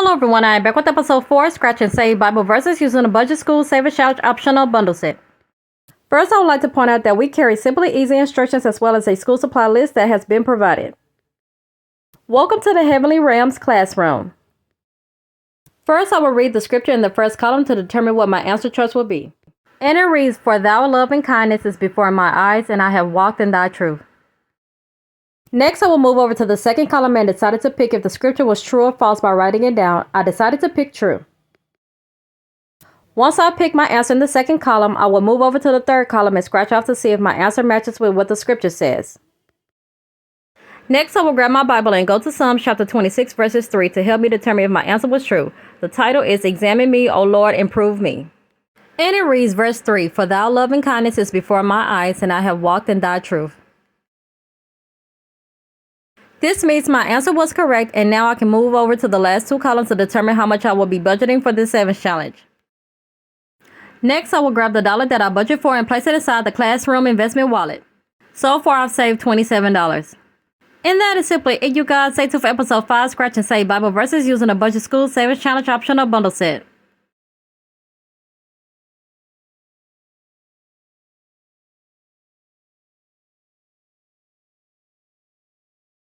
Hello everyone, I am back with episode 4, Scratch and Save Bible Verses using a Budget School Save a Challenge optional bundle set. First, I would like to point out that we carry simply easy instructions as well as a school supply list that has been provided. Welcome to the Heavenly Realms classroom. First, I will read the scripture in the first column to determine what my answer choice will be. And it reads, "For thy love and kindness is before my eyes, and I have walked in thy truth." Next, I will move over to the second column and decided to pick if the scripture was true or false by writing it down. I decided to pick true. Once I pick my answer in the second column, I will move over to the third column and scratch off to see if my answer matches with what the scripture says. Next, I will grab my Bible and go to Psalms chapter 26 verses 3 to help me determine if my answer was true. The title is "Examine Me, O Lord, and Prove Me." And it reads verse 3, "For thy love and kindness is before my eyes, and I have walked in thy truth." This means my answer was correct, and now I can move over to the last two columns to determine how much I will be budgeting for this savings challenge. Next, I will grab the dollar that I budget for and place it inside the classroom investment wallet. So far, I've saved $27. And that is simply it, you guys. Stay tuned for episode 5, Scratch and Save Bible Verses using a Budget School Savings Challenge optional bundle set.